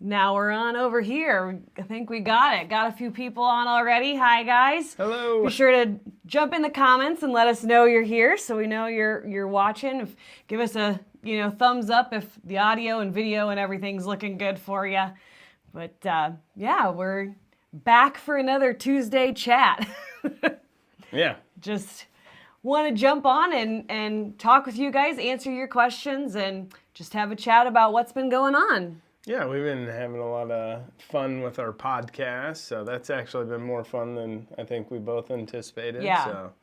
Now we're on over here. I think we got it. Got a few people on already. Hi, guys. Hello. Be sure to jump in the comments and let us know you're here, so we know you're watching. Give us a thumbs up if the audio and video and everything's looking good for you. But yeah, we're back for another Tuesday chat. Yeah. Just want to jump on and talk with you guys, answer your questions, and just have a chat about what's been going on. Yeah, we've been having a lot of fun with our podcast, so that's actually been more fun than I think we both anticipated. Yeah. So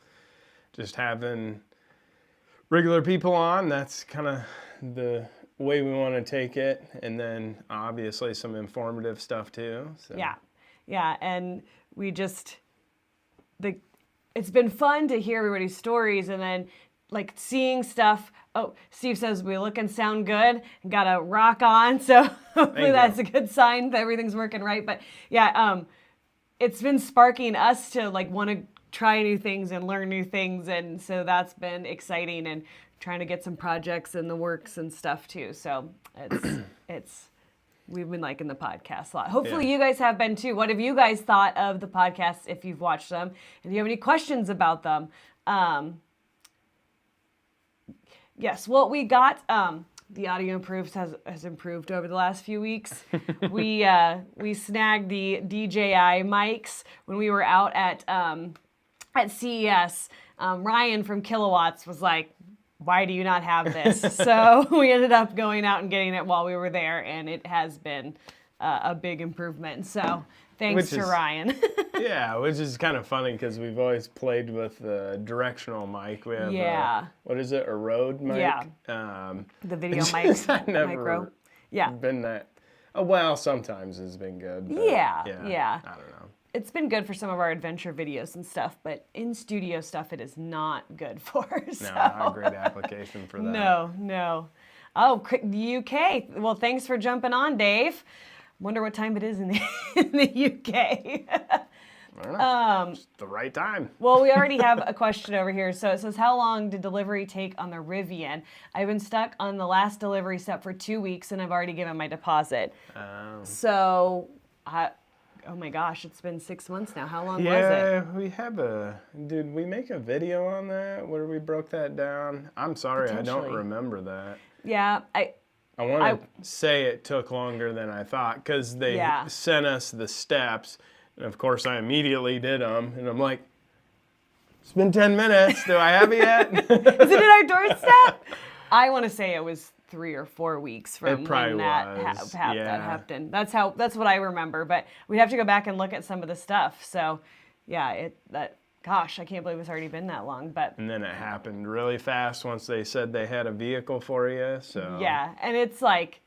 just having regular people on, that's kind of the way we want to take it, and then obviously some informative stuff too. So. Yeah, and we just it's been fun to hear everybody's stories, and then like seeing stuff. Oh, Steve says we look and sound good. Got a rock on, so hopefully that's a good sign that everything's working right. But yeah, it's been sparking us to like want to try new things and learn new things, and so that's been exciting, and trying to get some projects in the works and stuff too. So it's we've been liking the podcast a lot. Hopefully you guys have been too. What have you guys thought of the podcasts if you've watched them? And do you have any questions about them? Yes, well, we got the audio has improved over the last few weeks. We snagged the DJI mics when we were out at CES. Ryan from Kilowatts was like, "Why do you not have this?" So we ended up going out and getting it while we were there, and it has been a big improvement. So thanks to Ryan. Yeah, which is kind of funny because we've always played with the directional mic. We have what is it, a Rode mic? Yeah. The video mic. I've never micro. been that. Oh, well, sometimes it's been good. But Yeah. I don't know. It's been good for some of our adventure videos and stuff, but in studio stuff it is not good for. So. No, not a great application for that. No. Oh, the UK. Well, thanks for jumping on, Dave. Wonder what time it is in the UK. I don't know. It's the right time. Well, we already have a question over here. So it says, how long did delivery take on the Rivian? I've been stuck on the last delivery step for 2 weeks, and I've already given my deposit. So, oh my gosh, it's been 6 months now. How long was it? Yeah, we have did we make a video on that where we broke that down? I'm sorry, I don't remember that. Yeah, I want to say it took longer than I thought because they sent us the steps. And of course, I immediately did them. And I'm like, it's been 10 minutes. Do I have it yet? Is it at our doorstep? I want to say it was 3 or 4 weeks from when that happened. That's what I remember. But we'd have to go back and look at some of the stuff. So, yeah, gosh, I can't believe it's already been that long. And then it happened really fast once they said they had a vehicle for you. So yeah, and it's like,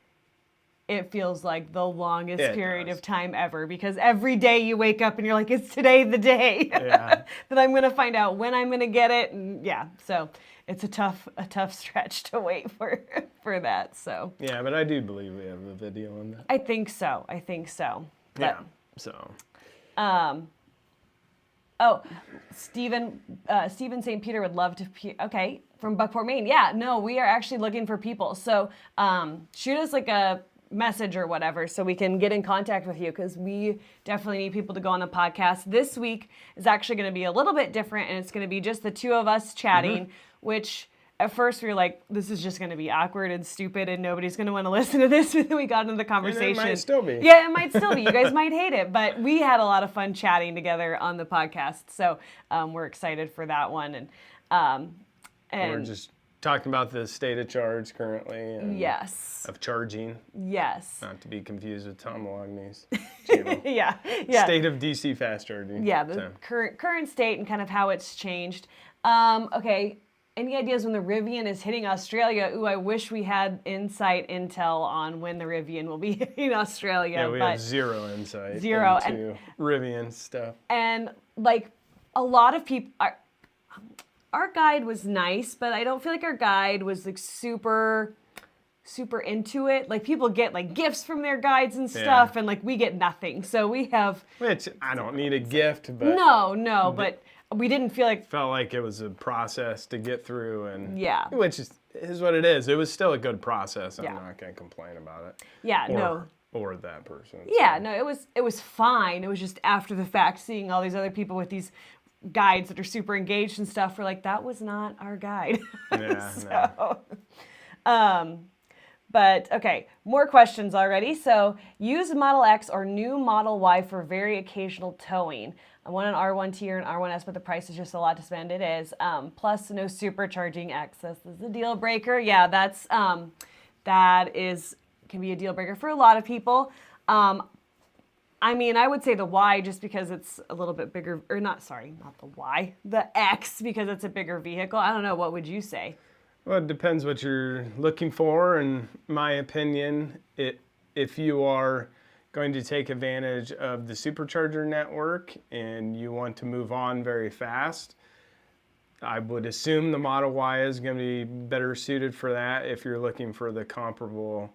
it feels like the longest period of time ever, because every day you wake up and you're like, it's today the day that I'm going to find out when I'm going to get it. And so it's a tough stretch to wait for that. So yeah, but I do believe we have a video on that. I think so. But, so. Oh, Stephen St. Peter would love to. Okay, from Buckport, Maine. Yeah, no, we are actually looking for people. So shoot us like a message or whatever so we can get in contact with you, because we definitely need people to go on the podcast. This week is actually going to be a little bit different, and it's going to be just the two of us chatting, which at first we were like, this is just going to be awkward and stupid and nobody's going to want to listen to this. And then we got into the conversation. And it might still be. Yeah, it might still be. You guys might hate it, but we had a lot of fun chatting together on the podcast. So we're excited for that one. And we're just talking about the state of charge currently. And of charging. Yes. Not to be confused with Tom Logney's channel. Yeah. State of DC fast charging. Yeah, the current state and kind of how it's changed. Okay. Any ideas when the Rivian is hitting Australia? Ooh, I wish we had intel on when the Rivian will be hitting Australia. Yeah, we have zero insight into Rivian stuff. And like a lot of people, our guide was nice, but I don't feel like our guide was like super into it. Like people get like gifts from their guides and stuff, and like we get nothing. So we have. Which I don't need a gift, but no, but. We didn't feel like... Felt like it was a process to get through, and yeah. Which is what it is. It was still a good process. I'm not going to complain about it. Yeah, or that person. Yeah, no, it was fine. It was just after the fact, seeing all these other people with these guides that are super engaged and stuff. We're like, that was not our guide. Yeah, so, but okay, more questions already. So, use Model X or new Model Y for very occasional towing. I want an R1T or an R1S, but the price is just a lot to spend. It is. Plus, no supercharging access is a deal breaker. Yeah, can be a deal breaker for a lot of people. I mean, I would say the Y just because it's a little bit bigger, or not the Y, the X because it's a bigger vehicle. I don't know. What would you say? Well, it depends what you're looking for. In my opinion, if you are going to take advantage of the supercharger network and you want to move on very fast, I would assume the Model Y is going to be better suited for that. If you're looking for the comparable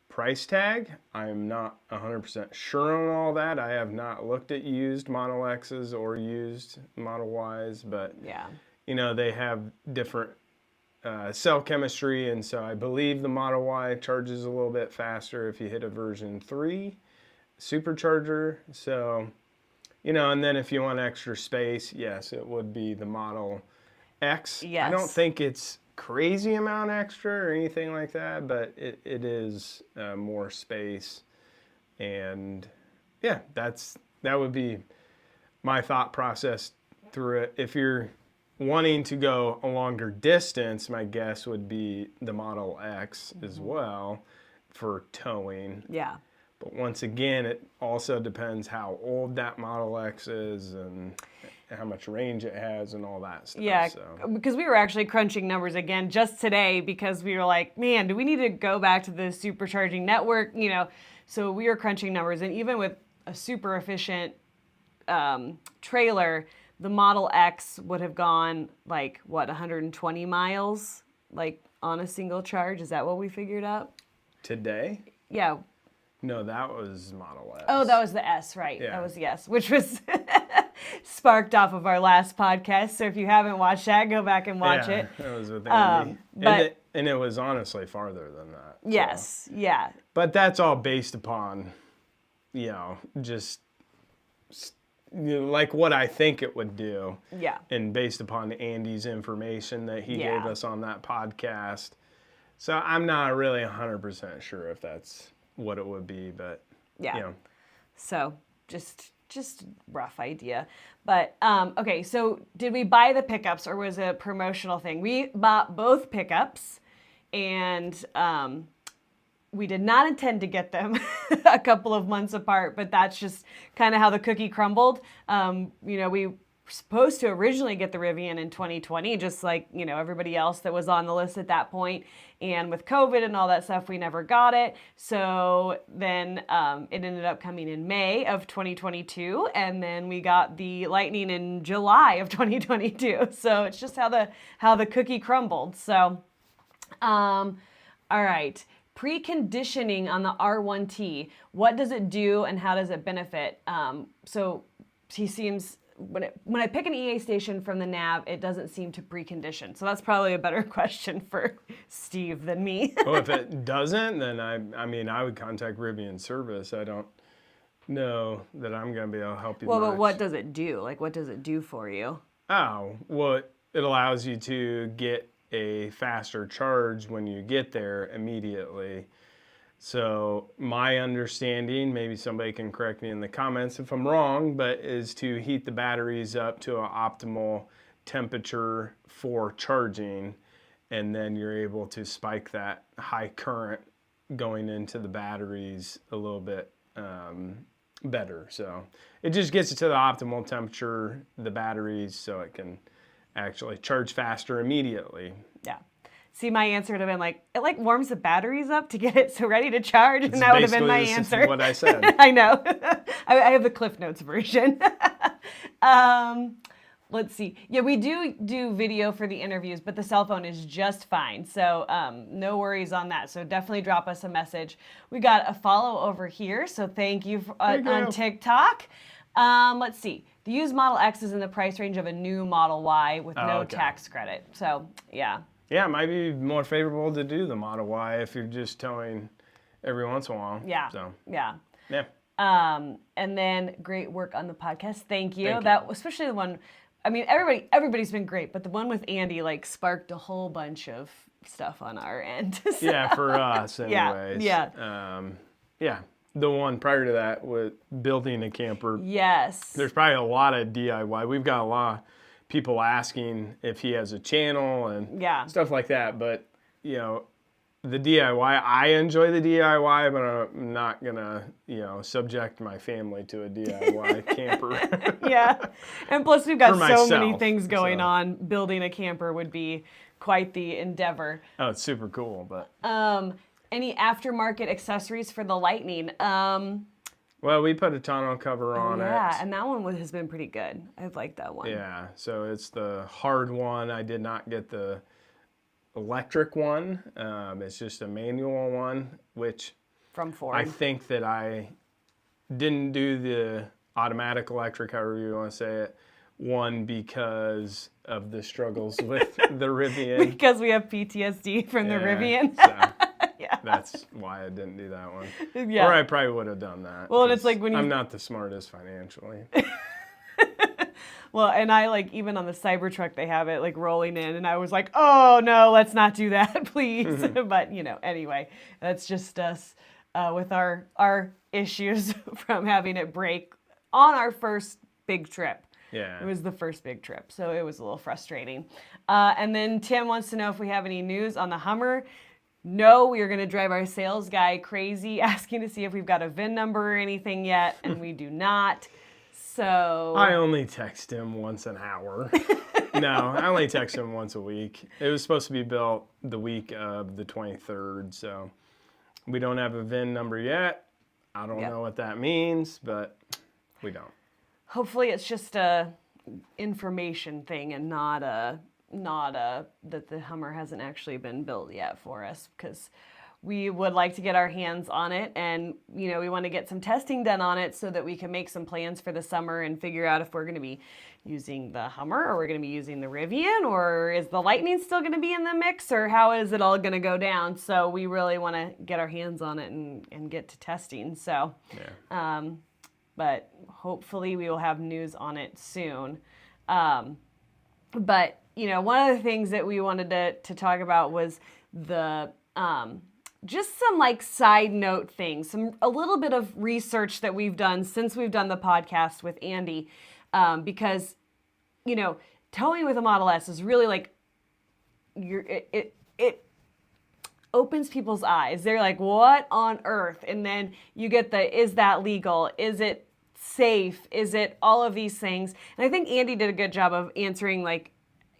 price tag, I'm not 100% sure on all that. I have not looked at used Model X's or used Model Ys, but yeah, they have different cell chemistry, and so I believe the Model Y charges a little bit faster if you hit a version 3 supercharger. So, and then if you want extra space, yes, it would be the Model X. Yes. I don't think it's crazy amount extra or anything like that, but it is more space. And yeah, that would be my thought process through it. If you're wanting to go a longer distance, my guess would be the Model X as well for towing. Yeah. But once again, it also depends how old that Model X is and how much range it has and all that stuff. Yeah, so. Because we were actually crunching numbers again just today because we were like, man, do we need to go back to the supercharging network? So we were crunching numbers, and even with a super efficient trailer, the Model X would have gone 120 miles, on a single charge. Is that what we figured out? Today? Yeah. No, that was Model S. Oh, that was the S, right? Yeah. That was the S, which was sparked off of our last podcast. So if you haven't watched that, go back and watch it. That was with Andy. And it was honestly farther than that. Yes, so. Yeah. But that's all based upon, just like what I think it would do. Yeah. And based upon Andy's information that he gave us on that podcast. So I'm not really 100% sure if that's what it would be, but So just rough idea. But okay, so did we buy the pickups or was it a promotional thing? We bought both pickups, and we did not intend to get them a couple of months apart, but that's just kind of how the cookie crumbled. We were supposed to originally get the Rivian in 2020, just like, everybody else that was on the list at that point. And with COVID and all that stuff, we never got it. So then it ended up coming in May of 2022. And then we got the Lightning in July of 2022. So it's just how the cookie crumbled. So, all right. Preconditioning on the R1T, what does it do and how does it benefit? So he seems... When I pick an EA station from the nav, it doesn't seem to precondition. So that's probably a better question for Steve than me. Well, if it doesn't, then I would contact Rivian service. I don't know that I'm going to be able to help you. Well, but what does it do? What does it do for you? Oh, well, it allows you to get a faster charge when you get there immediately. So my understanding, maybe somebody can correct me in the comments if I'm wrong, but is to heat the batteries up to an optimal temperature for charging, and then you're able to spike that high current going into the batteries a little bit better. So it just gets it to the optimal temperature, the batteries, so it can actually charge faster immediately. Yeah. See, my answer would have been it warms the batteries up to get it so ready to charge, and that would have been my answer. What I said. I know. I have the Cliff Notes version. Let's see. Yeah, we do video for the interviews, but the cell phone is just fine. So no worries on that. So definitely drop us a message. We got a follow over here, so thank you on TikTok. Let's see. The used Model X is in the price range of a new Model Y with no tax credit. So, yeah. Yeah, it might be more favorable to do the Model Y if you're just towing every once in a while. Yeah. So. Yeah. Yeah. And then great work on the podcast. Thank you. Thank That, especially the one, I mean, everybody's been great, but the one with Andy like sparked a whole bunch of stuff on our end. So, Yeah, for us anyways. Yeah. Yeah. The one prior to that with building a camper. Yes. There's probably a lot of DIY. We've got a lot of people asking if he has a channel and stuff like that. But, you know, the DIY, I enjoy the DIY, but I'm not going to, subject my family to a DIY camper. Yeah. And plus we've got so many things going so. on. Building a camper would be quite the endeavor. Oh, it's super cool, but... Any aftermarket accessories for the Lightning? Well, we put a tonneau cover on it. Yeah, and that one has been pretty good. I've liked that one. Yeah, so it's the hard one. I did not get the electric one. It's just a manual one, which from Ford. I think that I didn't do the automatic electric, however you want to say it, one because of the struggles with the Rivian. Because we have PTSD from the Rivian. So. Yeah. That's why I didn't do that one. Yeah. Or I probably would have done that. Well, and it's like when I'm not the smartest financially. Well, and I like even on the Cybertruck they have it like rolling in, and I was like, oh no, let's not do that, please. But anyway, that's just us with our issues from having it break on our first big trip. Yeah. It was the first big trip, so it was a little frustrating. And then Tim wants to know if we have any news on the Hummer. No, we are going to drive our sales guy crazy asking to see if we've got a VIN number or anything yet, and we do not. So I only text him once an hour. No, I only text him once a week. It was supposed to be built the week of the 23rd, so we don't have a VIN number yet. I don't know what that means, but we don't. Hopefully it's just a information thing and not that the Hummer hasn't actually been built yet for us, because we would like to get our hands on it, and we want to get some testing done on it so that we can make some plans for the summer and figure out if we're going to be using the Hummer or we're going to be using the Rivian, or is the Lightning still going to be in the mix, or how is it all going to go down. So we really want to get our hands on it and get to testing. So but hopefully we will have news on it soon. But one of the things that we wanted to talk about was the just some like side note things, a little bit of research that we've done since we've done the podcast with Andy, because towing with a Model S is really like it opens people's eyes. They're like, what on earth? And then you get is that legal? Is it safe? Is it all of these things? And I think Andy did a good job of answering like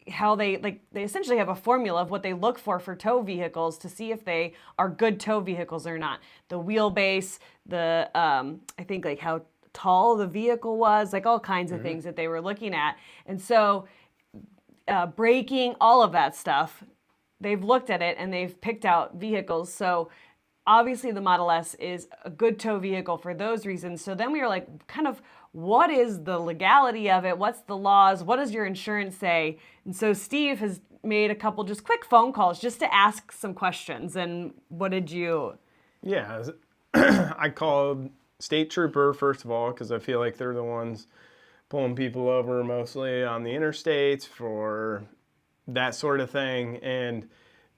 how they essentially have a formula of what they look for tow vehicles to see if they are good tow vehicles or not. The wheelbase, the I think like how tall the vehicle was, like all kinds of things that they were looking at. And so braking, all of that stuff, they've looked at it and they've picked out vehicles. So obviously the Model S is a good tow vehicle for those reasons. So then we were like, kind of, what is the legality of it? What's the laws? What does your insurance say? And so Steve has made a couple just quick phone calls just to ask some questions. And what did you? Yeah, I called State Trooper, first of all, because I feel like they're the ones pulling people over mostly on the interstates for that sort of thing. And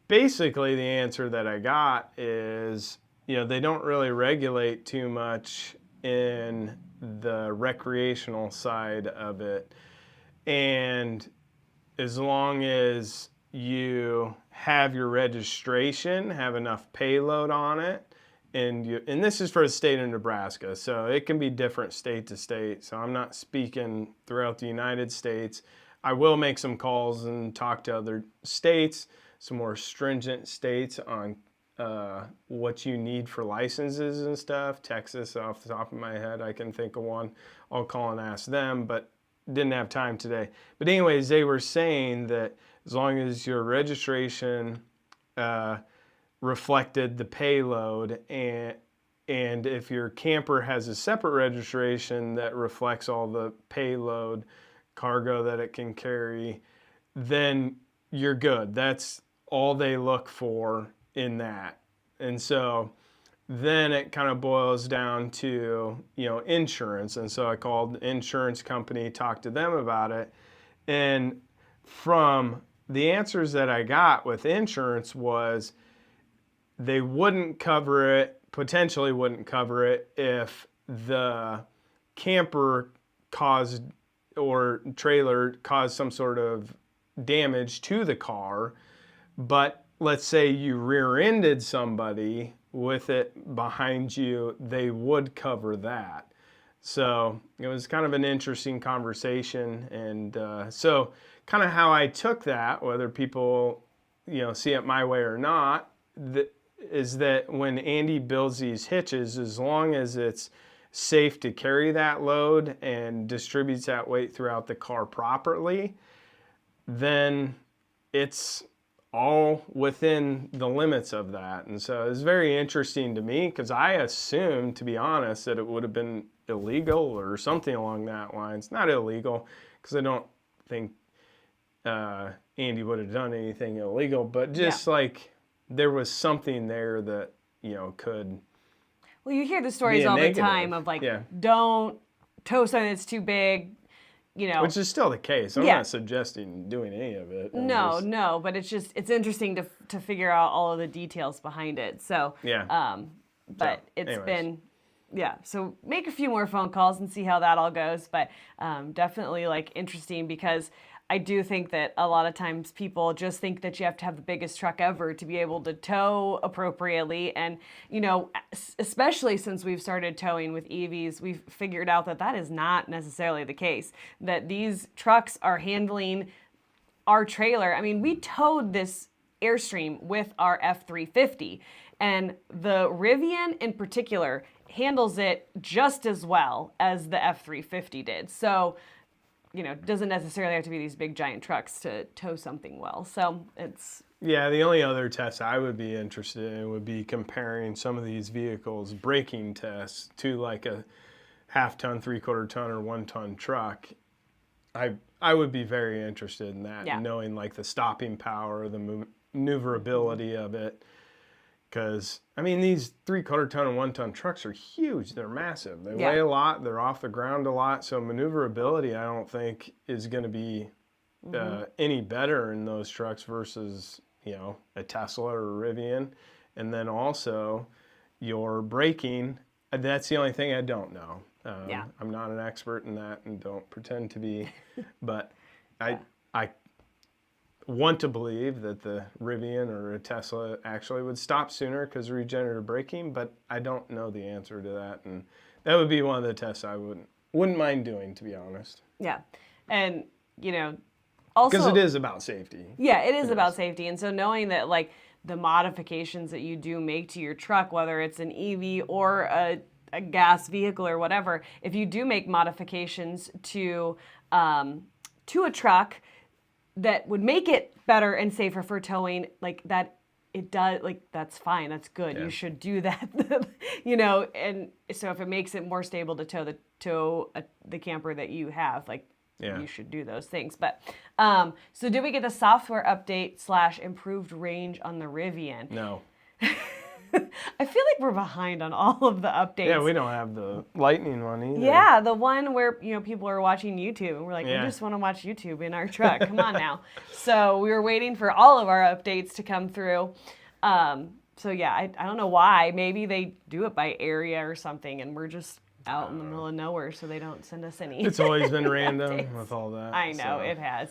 basically the answer that I got is, they don't really regulate too much in the recreational side of it. And as long as you have your registration, have enough payload on it, and this is for the state of Nebraska, so it can be different state to state. So I'm not speaking throughout the United States. I will make some calls and talk to other states, some more stringent states on what you need for licenses and stuff. Texas, off the top of my head, I can think of one. I'll call and ask them, but didn't have time today. But anyways, they were saying that as long as your registration reflected the payload, and if your camper has a separate registration that reflects all the payload, cargo that it can carry, then you're good. That's all they look for in that. And so then it kind of boils down to, insurance. And so I called the insurance company, talked to them about it. And from the answers that I got with insurance was they wouldn't cover it, potentially wouldn't cover it if the camper caused or trailer caused some sort of damage to the car. But let's say you rear-ended somebody with it behind you, they would cover that. So it was kind of an interesting conversation. And so kind of how I took that, whether people, see it my way or not, is that when Andy builds these hitches, as long as it's safe to carry that load and distributes that weight throughout the car properly, then it's all within the limits of that. And so it's very interesting to me because I assumed, to be honest, that it would have been illegal or something along that line. It's not illegal because I don't think Andy would have done anything illegal, but just like there was something there that, could. Well, you hear the stories all the time of don't tow something that's too big, Which is still the case. I'm not suggesting doing any of it. No, but it's interesting to figure out all of the details behind it. So, so make a few more phone calls and see how that all goes. But definitely interesting because I do think that a lot of times people just think that you have to have the biggest truck ever to be able to tow appropriately. And, especially since we've started towing with EVs, we've figured out that that is not necessarily the case, that these trucks are handling our trailer. I mean, we towed this Airstream with our F350, and the Rivian in particular handles it just as well as the F350 did. So, doesn't necessarily have to be these big giant trucks to tow something well. So it's... Yeah, the only other test I would be interested in would be comparing some of these vehicles' braking tests to like a half-ton, three-quarter-ton, or one-ton truck. I would be very interested in that, knowing like the stopping power, the maneuverability of it. Because, these three-quarter-ton and one-ton trucks are huge. They're massive. They weigh a lot. They're off the ground a lot. So maneuverability, I don't think, is going to be any better in those trucks versus, a Tesla or a Rivian. And then also your braking, that's the only thing I don't know. I'm not an expert in that and don't pretend to be. But I want to believe that the Rivian or a Tesla actually would stop sooner because of regenerative braking, but I don't know the answer to that, and that would be one of the tests I wouldn't mind doing, to be honest. Yeah, and also because it is about safety. Yeah, it is about safety, and so knowing that the modifications that you do make to your truck, whether it's an EV or a gas vehicle or whatever, if you do make modifications to a truck that would make it better and safer for towing, that it does, that's fine, that's good. You should do that, and so if it makes it more stable to tow the camper that you have, you should do those things. But so did we get the software update / improved range on the Rivian? No. I feel like we're behind on all of the updates. Yeah, we don't have the lightning one either. Yeah, the one where people are watching YouTube and we're like, we just want to watch YouTube in our truck. Come on now. So we were waiting for all of our updates to come through. So yeah, I don't know why. Maybe they do it by area or something, and we're just out in the middle of nowhere, so they don't send us any. It's always been random with all that. I know, it has.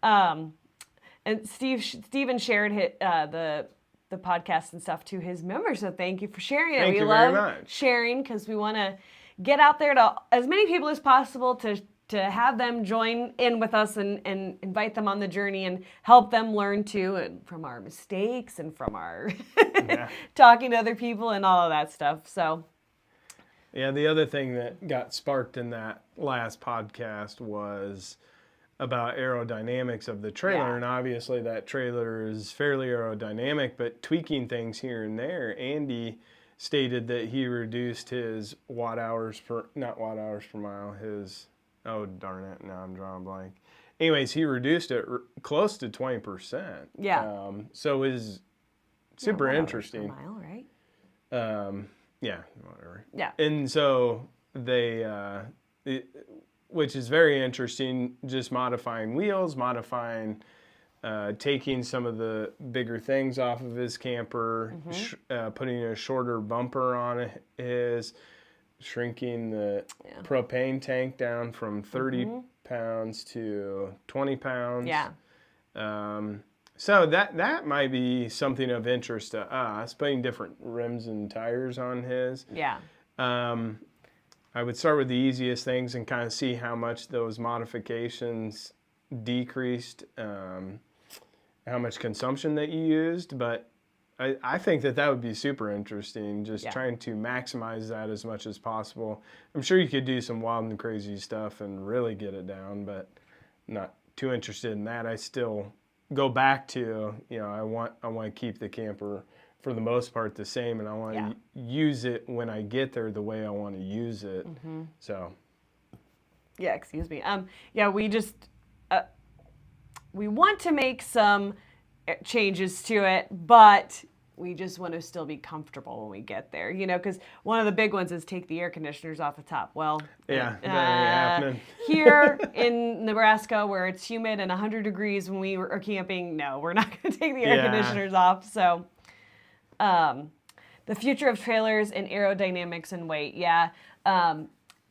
And Steven shared the podcast and stuff to his members, so thank you for sharing it. Thank you love very much. Sharing because we want to get out there to as many people as possible to have them join in with us and invite them on the journey and help them learn too, and from our mistakes and from our talking to other people and all of that stuff. So yeah, the other thing that got sparked in that last podcast was about aerodynamics of the trailer, and obviously that trailer is fairly aerodynamic, but tweaking things here and there. Andy stated that he reduced his not watt hours per mile, his, oh darn it, now I'm drawing a blank. Anyways, he reduced it close to 20%. Yeah. So it's super interesting. Per mile, right? Yeah, whatever. Yeah. And so they, which is very interesting, just modifying wheels, taking some of the bigger things off of his camper, putting a shorter bumper on his, shrinking the propane tank down from 30 pounds to 20 pounds. Yeah. So that might be something of interest to us, putting different rims and tires on his. Yeah. I would start with the easiest things and kind of see how much those modifications decreased, how much consumption that you used. But I think that would be super interesting, just trying to maximize that as much as possible. I'm sure you could do some wild and crazy stuff and really get it down, but not too interested in that. I still go back to, I want to keep the camper for the most part the same, and I want to use it when I get there the way I want to use it. So. Yeah, excuse me. We just we want to make some changes to it, but we just want to still be comfortable when we get there, because one of the big ones is take the air conditioners off the top. Well, that ain't happening. Here in Nebraska, where it's humid and 100 degrees when we are camping, no, we're not going to take the air conditioners off. So, the future of trailers and aerodynamics and weight,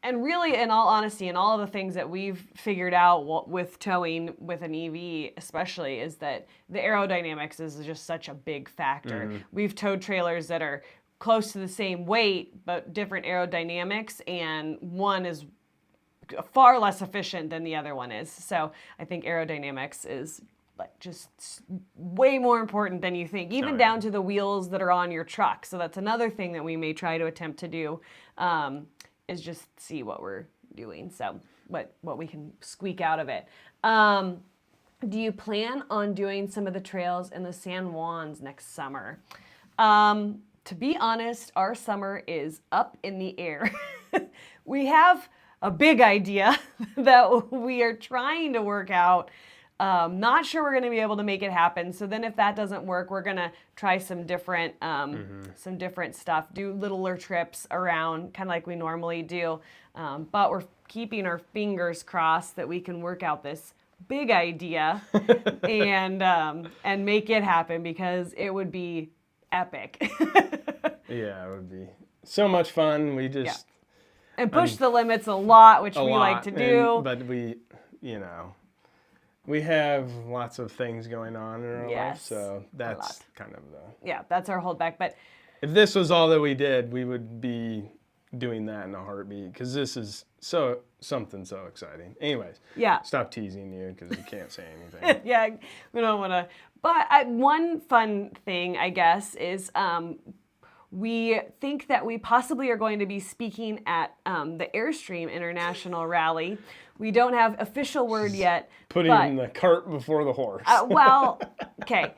and really, in all honesty, and all of the things that we've figured out with towing with an EV especially, is that the aerodynamics is just such a big factor. We've towed trailers that are close to the same weight, but different aerodynamics, and one is far less efficient than the other one is. So I think aerodynamics is just way more important than you think, even down to the wheels that are on your truck. So that's another thing that we may try to attempt to do, is just see what we're doing. So what we can squeak out of it. Do you plan on doing some of the trails in the San Juans next summer? To be honest, our summer is up in the air. We have a big idea that we are trying to work out. Not sure we're going to be able to make it happen. So then if that doesn't work, we're going to try some different stuff, do littler trips around, kind of like we normally do. But we're keeping our fingers crossed that we can work out this big idea and make it happen, because it would be epic. Yeah, it would be so much fun. We just... And push the limits a lot, which we like to do. But we have lots of things going on in our life, so that's kind of that's our holdback. But if this was all that we did, we would be doing that in a heartbeat, because this is something so exciting. Anyways, stop teasing you, because you can't say anything. We don't want to. But one fun thing, I guess, is we think that we possibly are going to be speaking at the Airstream International Rally. We don't have official word yet. Putting the cart before the horse. Okay.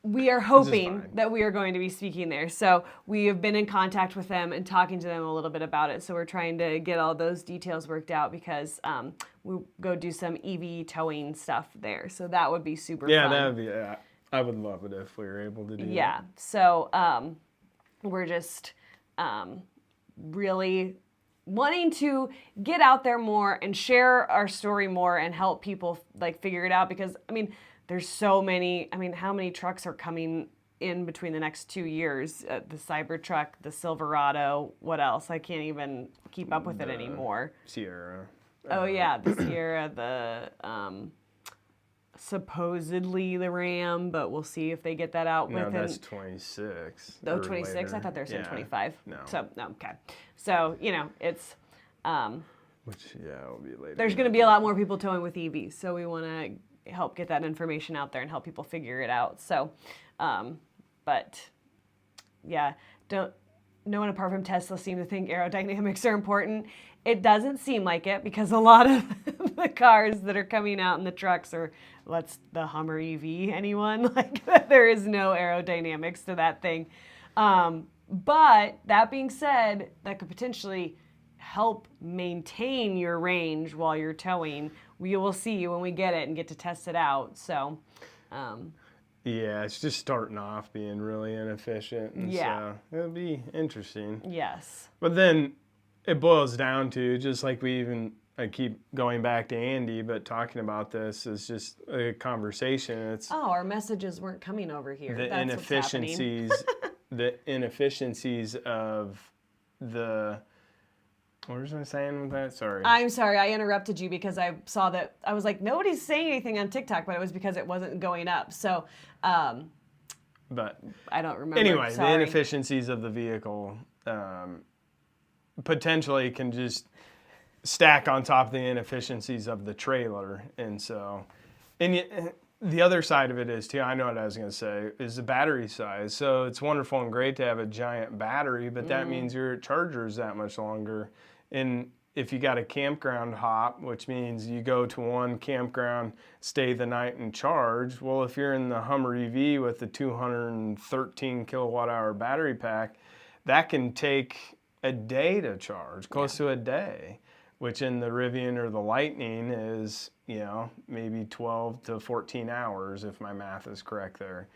We are hoping that we are going to be speaking there. So we have been in contact with them and talking to them a little bit about it. So we're trying to get all those details worked out, because we'll go do some EV towing stuff there. So that would be super fun. Yeah, that would be, I would love it if we were able to do that. Yeah. So we're just really wanting to get out there more and share our story more and help people figure it out, because there's so many. How many trucks are coming in between the next 2 years? The Cybertruck, the Silverado, what else? I can't even keep up with it anymore. Sierra. The Sierra, the supposedly the Ram, but we'll see if they get that out. No, that's 26. Oh, 26? I thought they were saying 25. No. So, no, okay. So, it's... Which, will be later. There's going to be a lot more people towing with EVs, so we want to help get that information out there and help people figure it out. So, no one apart from Tesla seem to think aerodynamics are important. It doesn't seem like it, because a lot of the cars that are coming out in the trucks are, the Hummer EV, anyone? There is no aerodynamics to that thing. But that being said, that could potentially help maintain your range while you're towing. We will see when we get it and get to test it out. So, Yeah, it's just starting off being really inefficient. And so it'll be interesting. Yes. But then it boils down to, just like I keep going back to Andy, but talking about this is just a conversation. It's our messages weren't coming over here. The That's inefficiencies, the inefficiencies of the. What was I saying with that? Sorry. I'm sorry. I interrupted you because I saw that. I was like, nobody's saying anything on TikTok, but it was because it wasn't going up. So, but I don't remember. Anyway, sorry. The inefficiencies of the vehicle potentially can just stack on top of the inefficiencies of the trailer. And so, the other side of it is too, I know what I was going to say, is the battery size. So it's wonderful and great to have a giant battery, but that means your charger is that much longer. And if you got a campground hop, which means you go to one campground, stay the night and charge. Well, if you're in the Hummer EV with the 213 kilowatt hour battery pack, that can take a day to charge, close to a day, which in the Rivian or the Lightning is, maybe 12 to 14 hours if my math is correct there.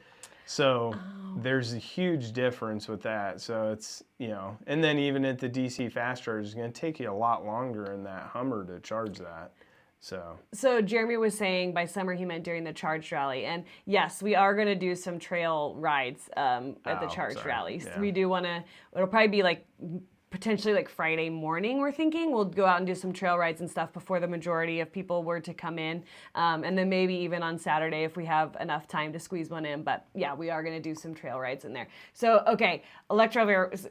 So there's a huge difference with that. So it's, and then even at the DC fast charge, it's going to take you a lot longer in that Hummer to charge that. So Jeremy was saying by summer he meant during the Charged Rally. And yes, we are going to do some trail rides at the Charged Rally. So we do want to, it'll probably be like potentially like Friday morning, we're thinking. We'll go out and do some trail rides and stuff before the majority of people were to come in. And then maybe even on Saturday if we have enough time to squeeze one in. But yeah, we are going to do some trail rides in there. So, okay,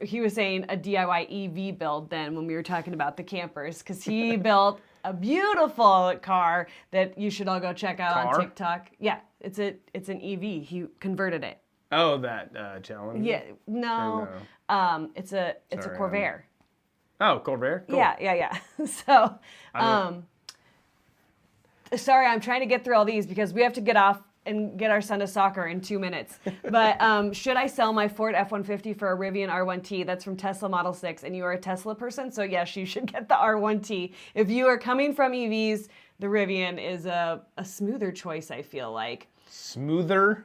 he was saying a DIY EV build then when we were talking about the campers, because he built a beautiful car that you should all go check out on TikTok. Yeah, it's an EV. He converted it. Oh, that challenge? Yeah, no. It's a Corvair. Oh, Corvair? Cool. Yeah. So, sorry, I'm trying to get through all these because we have to get off and get our son to soccer in 2 minutes. But should I sell my Ford F-150 for a Rivian R1T? That's from Tesla Model 6, and you are a Tesla person, so yes, you should get the R1T. If you are coming from EVs, the Rivian is a smoother choice, I feel like. Smoother?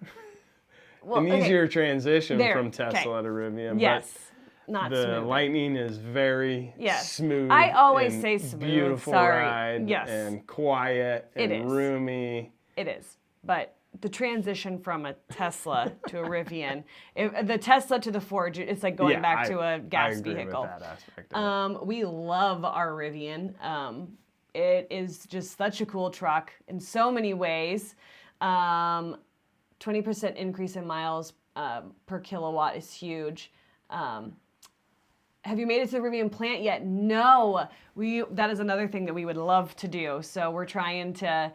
Well, an easier transition from Tesla to Rivian. Yes, but not the smoother. Lightning is very smooth. I always say smooth. Beautiful ride. Yes. And quiet and roomy. It is. But the transition from a Tesla to a Rivian, the Tesla to the Ford, it's like going back to a gas vehicle. With that aspect of it. We love our Rivian. It is just such a cool truck in so many ways. 20% increase in miles per kilowatt is huge. Have you made it to the Rivian plant yet? No. That is another thing that we would love to do. So we're trying to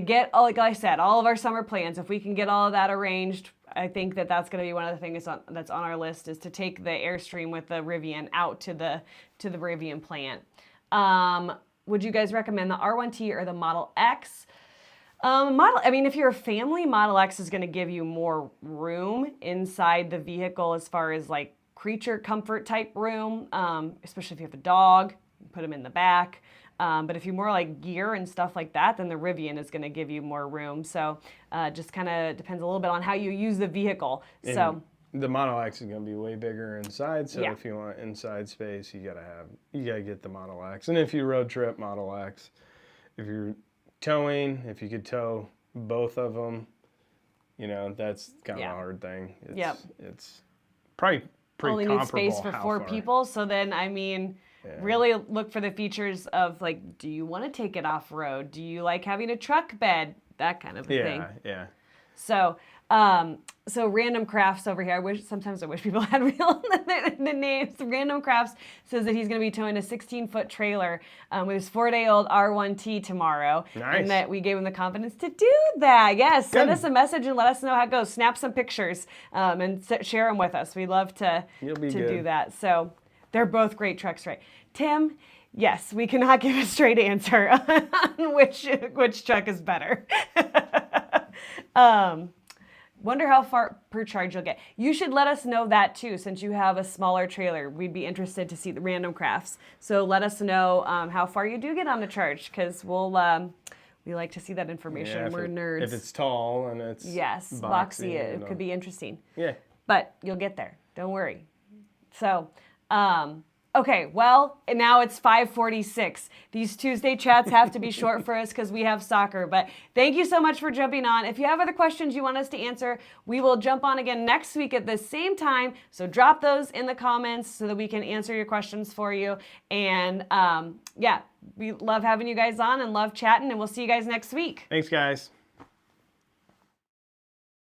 get, like I said, all of our summer plans. If we can get all of that arranged, I think that's going to be one of the things that's on our list, is to take the Airstream with the Rivian out to the Rivian plant. Would you guys recommend the R1T or the Model X? If you're a family, Model X is going to give you more room inside the vehicle as far as like creature comfort type room, especially if you have a dog, put them in the back. But if you're more like gear and stuff like that, then the Rivian is going to give you more room. So just kind of depends a little bit on how you use the vehicle. And the Model X is going to be way bigger inside. So if you want inside space, you gotta get the Model X. And if you road trip, Model X. If you're towing, if you could tow both of them, that's kind of a hard thing. It's probably pretty only comparable. Only need space for 4 people. So then, really look for the features of like, do you want to take it off road? Do you like having a truck bed? That kind of a thing. Yeah. So, Random Crafts over here. Sometimes I wish people had the names. Random Crafts says that he's going to be towing a 16-foot trailer with his 4-day-old R1T tomorrow. Nice. And that we gave him the confidence to do that. Yes, send us a message and let us know how it goes. Snap some pictures and share them with us. We'd love to do that. So they're both great trucks, right? Tim, yes, we cannot give a straight answer on which truck is better. Wonder how far per charge you'll get. You should let us know that too, since you have a smaller trailer. We'd be interested to see the Random Crafts. So let us know how far you do get on the charge, because we'll We like to see that information. Yeah, We're nerds. If it's tall and it's boxy, it could be interesting. Yeah. But you'll get there. Don't worry. So, okay, well, now it's 5:46. These Tuesday chats have to be short for us because we have soccer. But thank you so much for jumping on. If you have other questions you want us to answer, we will jump on again next week at the same time. So drop those in the comments so that we can answer your questions for you. And yeah, we love having you guys on and love chatting, and we'll see you guys next week. Thanks, guys.